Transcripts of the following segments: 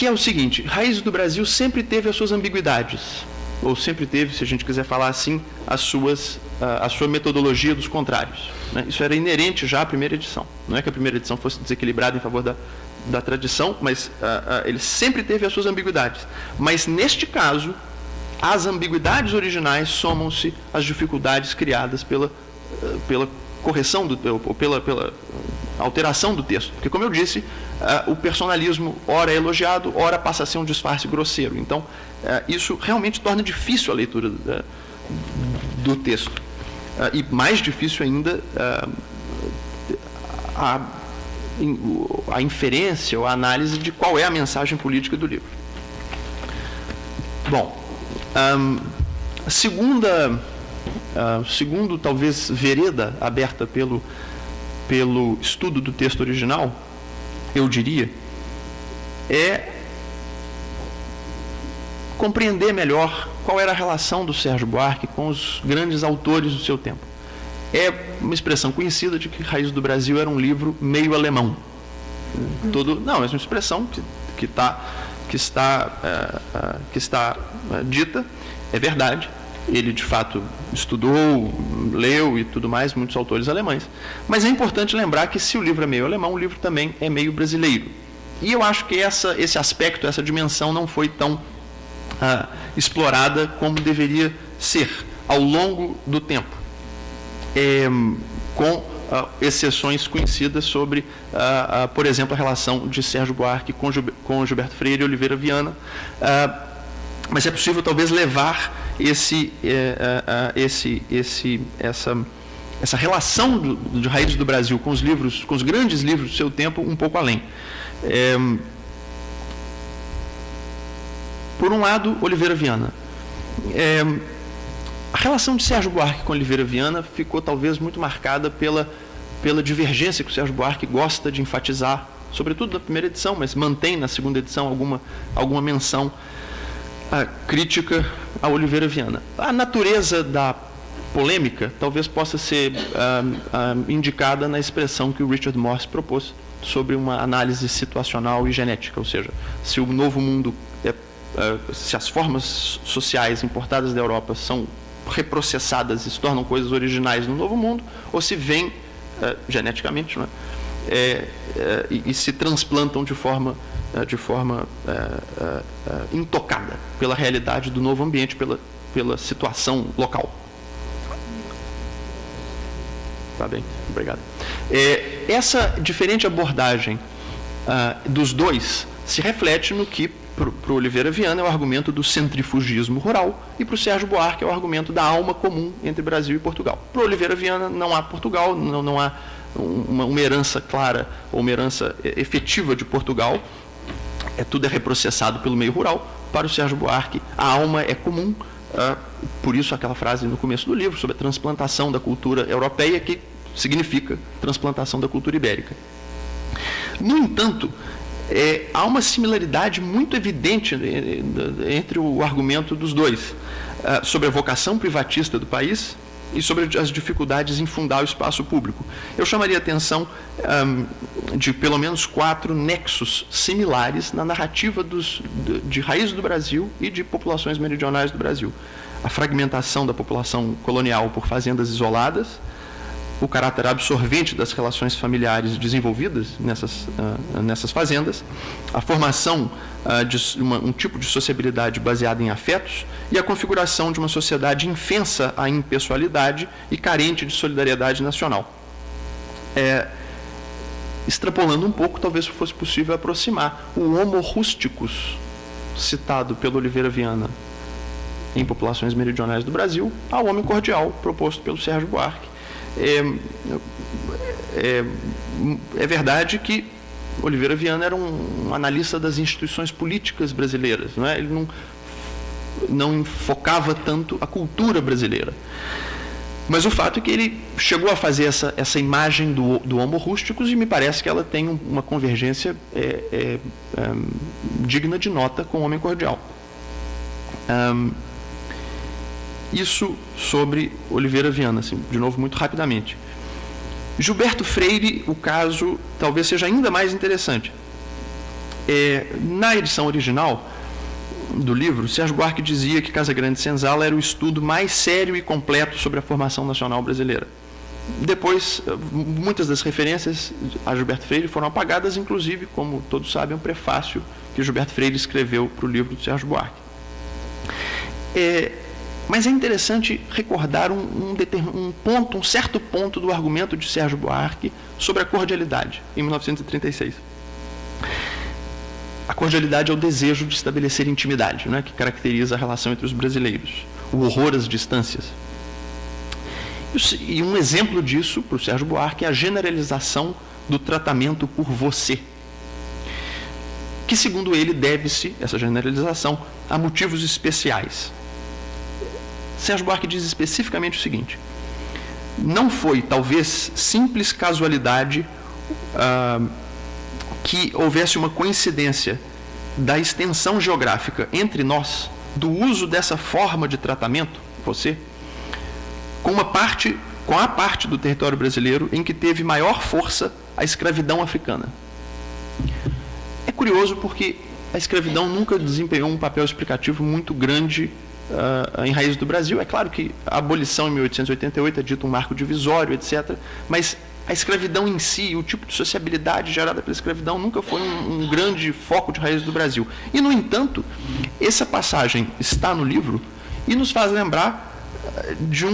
que é o seguinte: Raízes do Brasil sempre teve as suas ambiguidades, ou sempre teve, se a gente quiser falar assim, a sua metodologia dos contrários, né? Isso era inerente já à primeira edição. Não é que a primeira edição fosse desequilibrada em favor da tradição, mas ele sempre teve as suas ambiguidades. Mas, neste caso, as ambiguidades originais somam-se às dificuldades criadas pela correção, ou pela alteração do texto. Porque, como eu disse, o personalismo ora é elogiado, ora passa a ser um disfarce grosseiro. Então, isso realmente torna difícil a leitura do texto. E mais difícil ainda a inferência ou a análise de qual é a mensagem política do livro. Bom, segundo, talvez, vereda aberta pelo estudo do texto original, eu diria, é compreender melhor qual era a relação do Sérgio Buarque com os grandes autores do seu tempo. É uma expressão conhecida de que Raízes do Brasil era um livro meio alemão. Não, é uma expressão que está dita, é verdade. Ele, de fato, estudou, leu e tudo mais, muitos autores alemães. Mas é importante lembrar que, se o livro é meio alemão, o livro também é meio brasileiro. E eu acho que esse aspecto, essa dimensão não foi tão explorada como deveria ser ao longo do tempo, com exceções conhecidas sobre, por exemplo, a relação de Sérgio Buarque com Gilberto Freire e Oliveira Viana. Mas é possível, talvez, levar essa relação de Raízes do Brasil com os grandes livros do seu tempo, um pouco além. Por um lado, Oliveira Viana. A relação de Sérgio Buarque com Oliveira Viana ficou, talvez, muito marcada pela divergência que o Sérgio Buarque gosta de enfatizar, sobretudo na primeira edição, mas mantém na segunda edição alguma menção crítica a Oliveira Viana. A natureza da polêmica talvez possa ser indicada na expressão que o Richard Morse propôs sobre uma análise situacional e genética, ou seja, se o novo mundo, se as formas sociais importadas da Europa são reprocessadas e se tornam coisas originais no novo mundo, ou se vêm geneticamente, não é? E se transplantam de forma intocada pela realidade do novo ambiente, pela situação local. Tá bem, obrigado. Essa diferente abordagem dos dois se reflete no que, para o Oliveira Viana, é o argumento do centrifugismo rural, e para o Sérgio Buarque é o argumento da alma comum entre Brasil e Portugal. Para o Oliveira Viana não há Portugal, não há uma herança clara ou uma herança efetiva de Portugal, tudo é reprocessado pelo meio rural. Para o Sérgio Buarque, a alma é comum, por isso aquela frase no começo do livro sobre a transplantação da cultura europeia, que significa transplantação da cultura ibérica. No entanto, há uma similaridade muito evidente entre o argumento dos dois, sobre a vocação privatista do país e sobre as dificuldades em fundar o espaço público. Eu chamaria a atenção de pelo menos 4 nexos similares na narrativa de Raízes do Brasil e de populações meridionais do Brasil. A fragmentação da população colonial por fazendas isoladas, o caráter absorvente das relações familiares desenvolvidas nessas fazendas, a formação de um tipo de sociabilidade baseada em afetos e a configuração de uma sociedade infensa à impessoalidade e carente de solidariedade nacional. Extrapolando um pouco, talvez fosse possível aproximar o homo rusticus, citado pelo Oliveira Viana em populações meridionais do Brasil, ao homem cordial, proposto pelo Sérgio Buarque. É verdade que Oliveira Viana era um analista das instituições políticas brasileiras, não é? Ele não focava tanto a cultura brasileira. Mas o fato é que ele chegou a fazer essa imagem do homo rusticus, e me parece que ela tem uma convergência digna de nota com o homem cordial. Isso sobre Oliveira Viana, assim, de novo, muito rapidamente. Gilberto Freire, o caso talvez seja ainda mais interessante. Na edição original do livro, Sérgio Buarque dizia que Casagrande Senzala era o estudo mais sério e completo sobre a formação nacional brasileira. Depois, muitas das referências a Gilberto Freire foram apagadas, inclusive, como todos sabem, um prefácio que Gilberto Freire escreveu para o livro do Sérgio Buarque. Mas é interessante recordar um certo ponto do argumento de Sérgio Buarque sobre a cordialidade, em 1936. A cordialidade é o desejo de estabelecer intimidade, né, que caracteriza a relação entre os brasileiros, o horror às distâncias. E um exemplo disso, para o Sérgio Buarque, é a generalização do tratamento por você, que, segundo ele, deve-se, essa generalização, a motivos especiais. Sérgio Buarque diz especificamente o seguinte: não foi, talvez, simples casualidade que houvesse uma coincidência da extensão geográfica entre nós, do uso dessa forma de tratamento, você, com a parte do território brasileiro em que teve maior força a escravidão africana. É curioso porque a escravidão nunca desempenhou um papel explicativo muito grande em raízes do Brasil. É claro que a abolição em 1888 é dito um marco divisório, etc., mas a escravidão em si, o tipo de sociabilidade gerada pela escravidão nunca foi um grande foco de raízes do Brasil. E, no entanto, essa passagem está no livro e nos faz lembrar de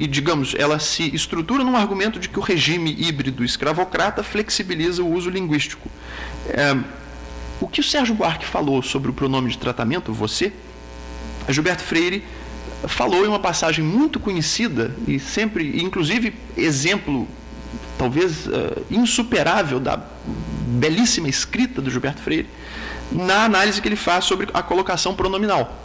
digamos, ela se estrutura num argumento de que o regime híbrido escravocrata flexibiliza o uso linguístico. O que o Sérgio Buarque falou sobre o pronome de tratamento, você, Gilberto Freire falou em uma passagem muito conhecida e sempre, inclusive, exemplo, talvez insuperável da belíssima escrita do Gilberto Freire, na análise que ele faz sobre a colocação pronominal.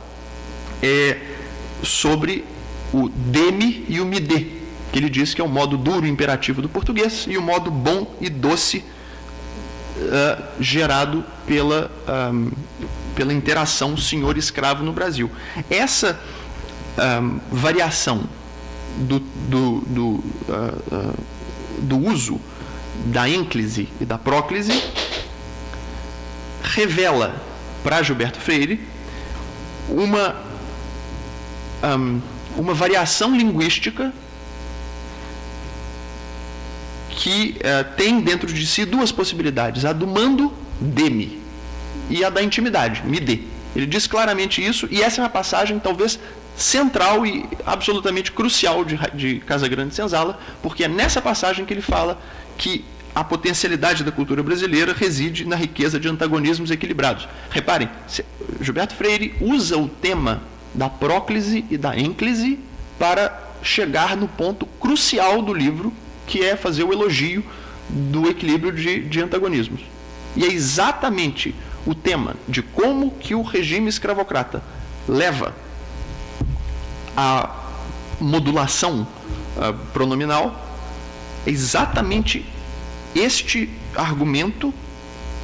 Sobre o dê-me e o me dê, que ele diz que é o modo duro imperativo do português e o modo bom e doce gerado pela interação senhor-escravo no Brasil. Essa variação do uso da ênclise e da próclise revela para Gilberto Freire uma variação linguística que tem dentro de si duas possibilidades: a do mando, dê-me, e a da intimidade, me dê. Ele diz claramente isso, e essa é uma passagem talvez central e absolutamente crucial de Casagrande Senzala, porque é nessa passagem que ele fala que a potencialidade da cultura brasileira reside na riqueza de antagonismos equilibrados. Reparem, Gilberto Freire usa o tema da próclise e da ênclise para chegar no ponto crucial do livro, que é fazer o elogio do equilíbrio de antagonismos. E é exatamente o tema de como que o regime escravocrata leva a modulação pronominal, é exatamente este argumento,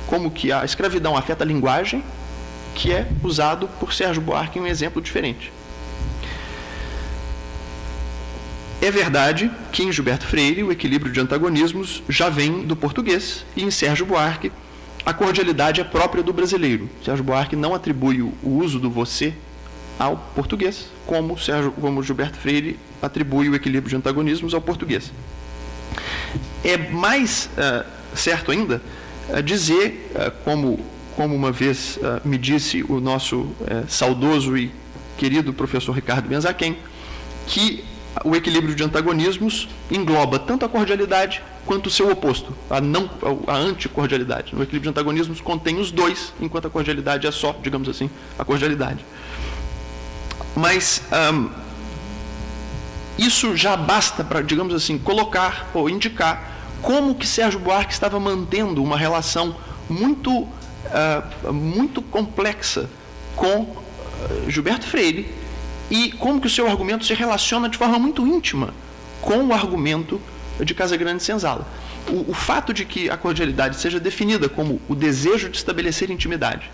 como que a escravidão afeta a linguagem, que é usado por Sérgio Buarque em um exemplo diferente. É verdade que em Gilberto Freire o equilíbrio de antagonismos já vem do português, e em Sérgio Buarque a cordialidade é própria do brasileiro. Sérgio Buarque não atribui o uso do você ao português, como Gilberto Freire atribui o equilíbrio de antagonismos ao português. É mais certo ainda dizer, como uma vez me disse o nosso saudoso e querido professor Ricardo Benzaquem, que o equilíbrio de antagonismos engloba tanto a cordialidade quanto o seu oposto, a anticordialidade. O equilíbrio de antagonismos contém os dois, enquanto a cordialidade é só, digamos assim, a cordialidade. Mas isso já basta para, digamos assim, colocar ou indicar como que Sérgio Buarque estava mantendo uma relação muito complexa com Gilberto Freire, e como que o seu argumento se relaciona de forma muito íntima com o argumento de Casagrande Senzala. O fato de que a cordialidade seja definida como o desejo de estabelecer intimidade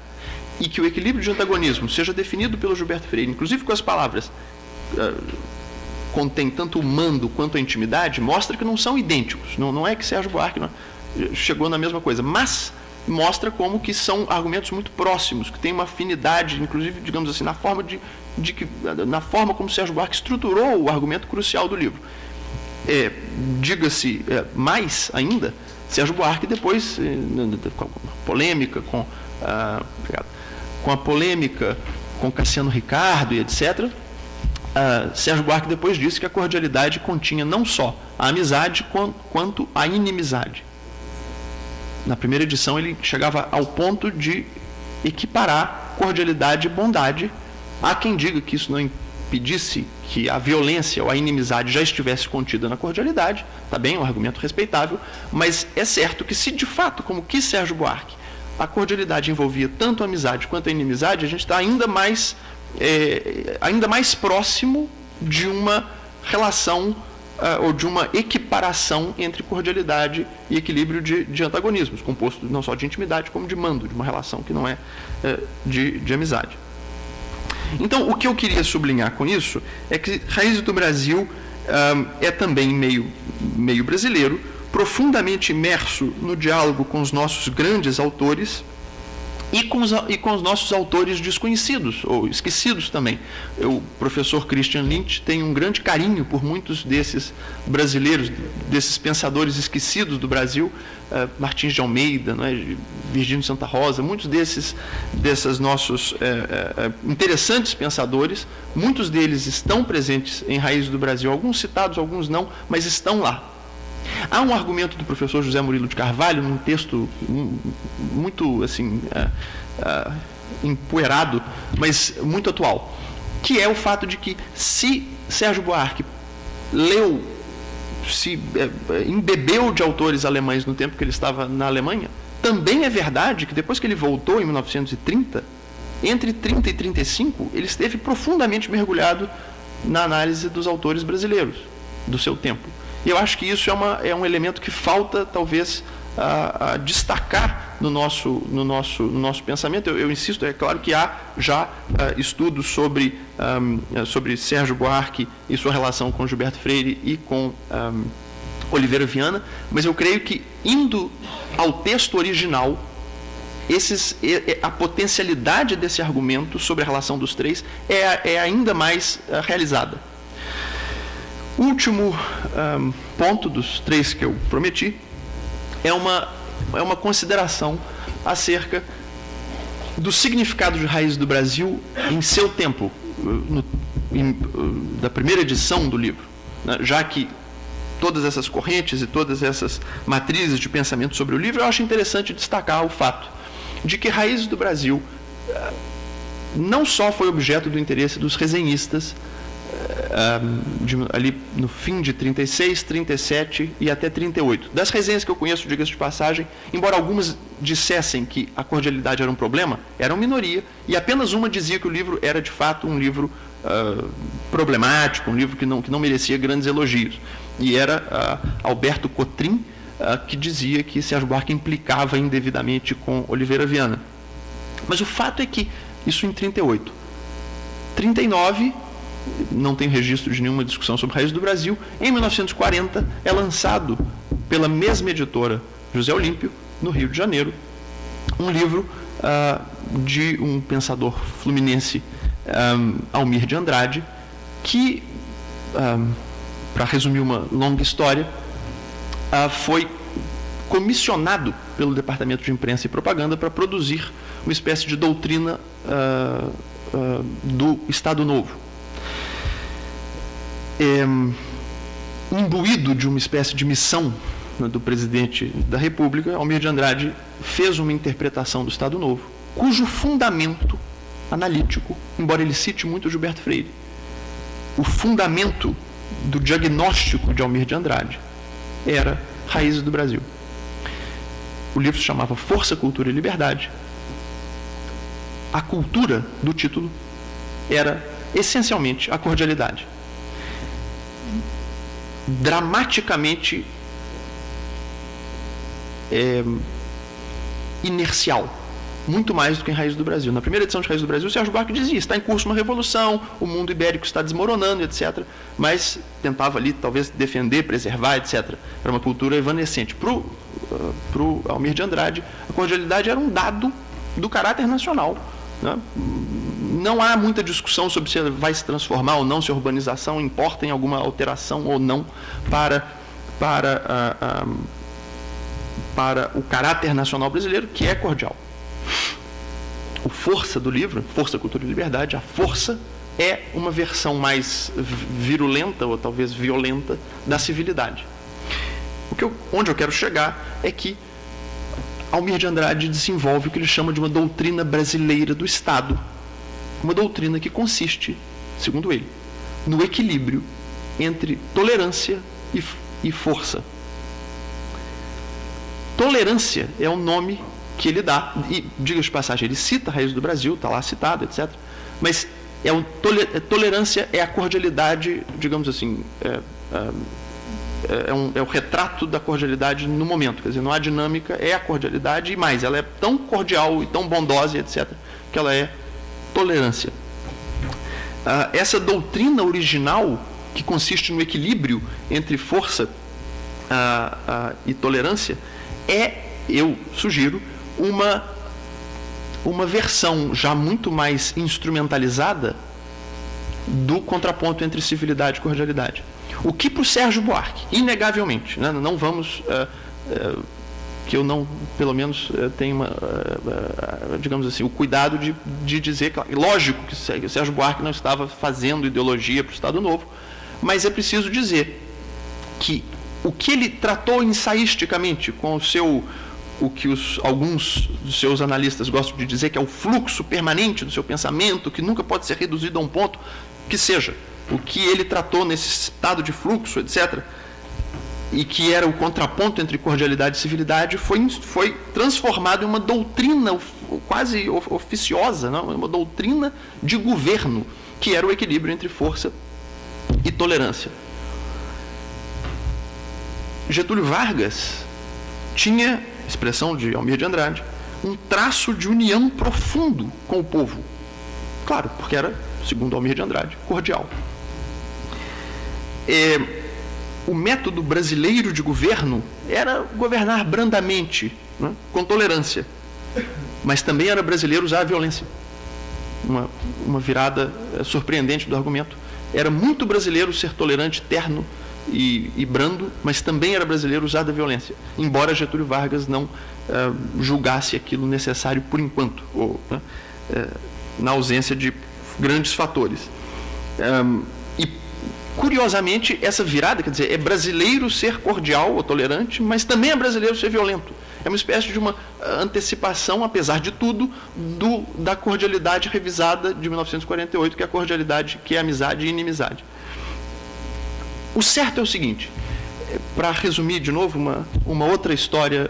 e que o equilíbrio de antagonismo seja definido pelo Gilberto Freire, inclusive com as palavras contém tanto o mando quanto a intimidade, mostra que não são idênticos. Não é que Sérgio Buarque chegou na mesma coisa, mas mostra como que são argumentos muito próximos, que têm uma afinidade, inclusive, digamos assim, na forma como Sérgio Buarque estruturou o argumento crucial do livro. Diga-se mais ainda, Sérgio Buarque depois, com a polêmica com Cassiano Ricardo e etc., Sérgio Buarque depois disse que a cordialidade continha não só a amizade quanto a inimizade. Na primeira edição ele chegava ao ponto de equiparar cordialidade e bondade. Há quem diga que isso não impedisse que a violência ou a inimizade já estivesse contida na cordialidade, tá bem, um argumento respeitável, mas é certo que se de fato, como quis Sérgio Buarque, a cordialidade envolvia tanto a amizade quanto a inimizade, a gente está ainda mais próximo de uma relação ou de uma equiparação entre cordialidade e equilíbrio de antagonismos, composto não só de intimidade, como de mando, de uma relação que não é de amizade. Então, o que eu queria sublinhar com isso é que Raízes do Brasil é também meio brasileiro, profundamente imerso no diálogo com os nossos grandes autores e com os nossos autores desconhecidos, ou esquecidos também. O professor Christian Lynch tem um grande carinho por muitos desses brasileiros, desses pensadores esquecidos do Brasil, Martins de Almeida, Virgínio Santa Rosa, muitos desses nossos interessantes pensadores, muitos deles estão presentes em Raízes do Brasil, alguns citados, alguns não, mas estão lá. Há um argumento do professor José Murilo de Carvalho, num texto muito assim, empoeirado, mas muito atual, que é o fato de que se Sérgio Buarque se embebeu de autores alemães no tempo que ele estava na Alemanha, também é verdade que depois que ele voltou em 1930, entre 30 e 35, ele esteve profundamente mergulhado na análise dos autores brasileiros do seu tempo. E eu acho que isso é um elemento que falta, talvez, a destacar no nosso pensamento. Eu insisto, é claro que há já estudos sobre Sérgio Buarque e sua relação com Gilberto Freire e com Oliveira Viana, mas eu creio que, indo ao texto original, a potencialidade desse argumento sobre a relação dos três é ainda mais realizada. O último ponto dos três que eu prometi é uma consideração acerca do significado de Raízes do Brasil em seu tempo, da primeira edição do livro, né? Já que todas essas correntes e todas essas matrizes de pensamento sobre o livro, eu acho interessante destacar o fato de que Raízes do Brasil não só foi objeto do interesse dos resenhistas ali no fim de 36, 37 e até 38. Das resenhas que eu conheço, diga-se de passagem, embora algumas dissessem que a cordialidade era um problema, eram minoria, e apenas uma dizia que o livro era de fato um livro problemático, um livro que não merecia grandes elogios. E era Alberto Cotrim, que dizia que Sérgio Buarque implicava indevidamente com Oliveira Viana. Mas o fato é que isso em 38. 39, não tem registro de nenhuma discussão sobre Raízes do Brasil. Em 1940, é lançado pela mesma editora, José Olímpio, no Rio de Janeiro, um livro de um pensador fluminense, Almir de Andrade, que, para resumir uma longa história, foi comissionado pelo Departamento de Imprensa e Propaganda para produzir uma espécie de doutrina do Estado Novo. Imbuído de uma espécie de missão, né, do presidente da República, Almir de Andrade fez uma interpretação do Estado Novo, cujo fundamento analítico, embora ele cite muito Gilberto Freire, o fundamento do diagnóstico de Almir de Andrade era Raízes do Brasil. O livro se chamava Força, Cultura e Liberdade. A cultura do título era essencialmente a cordialidade. Dramaticamente inercial. muito mais do que em Raiz do Brasil. Na primeira edição de Raiz do Brasil, o Sérgio Buarque dizia: está em curso uma revolução, o mundo ibérico está desmoronando, etc. Mas tentava ali, talvez, defender, preservar, etc. Era uma cultura evanescente. Para o Almir de Andrade, a cordialidade era um dado do caráter nacional, né? Não há muita discussão sobre se vai se transformar ou não, se a urbanização importa em alguma alteração ou não para o caráter nacional brasileiro, que é cordial. O força do livro, Força, Cultura e Liberdade, a força é uma versão mais virulenta, ou talvez violenta, da civilidade. Onde eu quero chegar é que Almir de Andrade desenvolve o que ele chama de uma doutrina brasileira do Estado. Uma doutrina que consiste, segundo ele, no equilíbrio entre tolerância e força. Tolerância é o nome que ele dá, e, diga-se de passagem, ele cita a Raiz do Brasil, está lá citado, etc. Mas tolerância é a cordialidade, digamos assim, é o retrato da cordialidade no momento. Quer dizer, não há dinâmica, é a cordialidade, e mais, ela é tão cordial e tão bondosa, etc., que ela é tolerância. Essa doutrina original, que consiste no equilíbrio entre força e tolerância, eu sugiro, uma versão já muito mais instrumentalizada do contraponto entre civilidade e cordialidade. O que para o Sérgio Buarque, inegavelmente, né, não vamos... que eu não, pelo menos, tenho digamos assim, o cuidado de dizer, claro, lógico que o Sérgio Buarque não estava fazendo ideologia para o Estado Novo, mas é preciso dizer que o que ele tratou ensaísticamente com o que alguns dos seus analistas gostam de dizer que é o fluxo permanente do seu pensamento, que nunca pode ser reduzido a um ponto, que seja, o que ele tratou nesse estado de fluxo, etc., e que era o contraponto entre cordialidade e civilidade, foi transformado em uma doutrina quase oficiosa, não? Uma doutrina de governo, que era o equilíbrio entre força e tolerância. Getúlio Vargas tinha, expressão de Almir de Andrade, um traço de união profundo com o povo. Claro, porque era, segundo Almir de Andrade, cordial. O método brasileiro de governo era governar brandamente, né, com tolerância. Mas também era brasileiro usar a violência. Uma virada surpreendente do argumento. Era muito brasileiro ser tolerante, terno e brando, mas também era brasileiro usar da violência. Embora Getúlio Vargas não julgasse aquilo necessário por enquanto, ou na ausência de grandes fatores. Curiosamente, essa virada, quer dizer, é brasileiro ser cordial ou tolerante, mas também é brasileiro ser violento. É uma espécie de uma antecipação, apesar de tudo, da cordialidade revisada de 1948, que é a cordialidade, que é amizade e inimizade. O certo é o seguinte, para resumir de novo uma outra história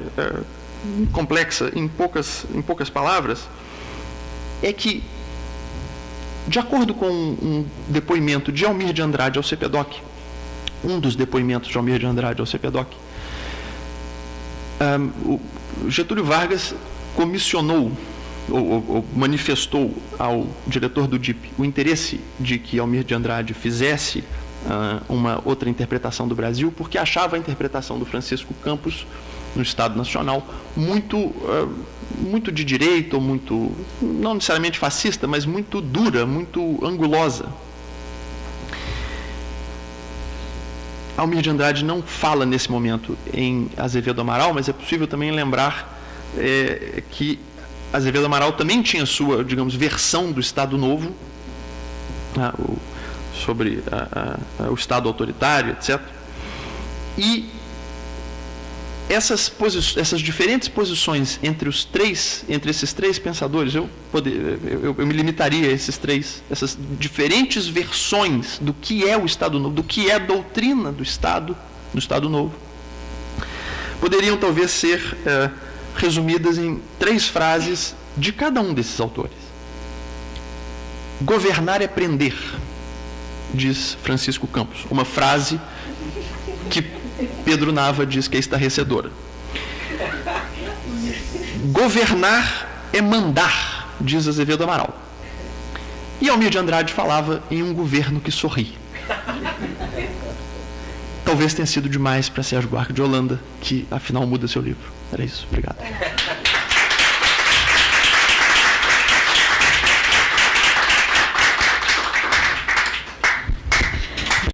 complexa em poucas palavras, é que, de acordo com um depoimento de Almir de Andrade ao CPDOC, um dos depoimentos de Almir de Andrade ao CPDOC, o Getúlio Vargas comissionou ou manifestou ao diretor do DIP o interesse de que Almir de Andrade fizesse uma outra interpretação do Brasil, porque achava a interpretação do Francisco Campos no Estado Nacional muito de direita, ou muito, não necessariamente fascista, mas muito dura, muito angulosa. Almir de Andrade não fala nesse momento em Azevedo Amaral, mas é possível também lembrar que Azevedo Amaral também tinha sua, digamos, versão do Estado Novo, sobre o Estado autoritário, etc. E essas diferentes posições entre esses três pensadores, eu me limitaria a essas diferentes versões do que é o Estado Novo, do que é a doutrina do Estado Novo, poderiam talvez ser resumidas em 3 frases de cada um desses autores. Governar é prender, diz Francisco Campos, uma frase que Pedro Nava diz que é estarrecedora. Governar é mandar, diz Azevedo Amaral. E Almir de Andrade falava em um governo que sorri. Talvez tenha sido demais para Sérgio Buarque de Holanda, que afinal muda seu livro. Era isso. Obrigado.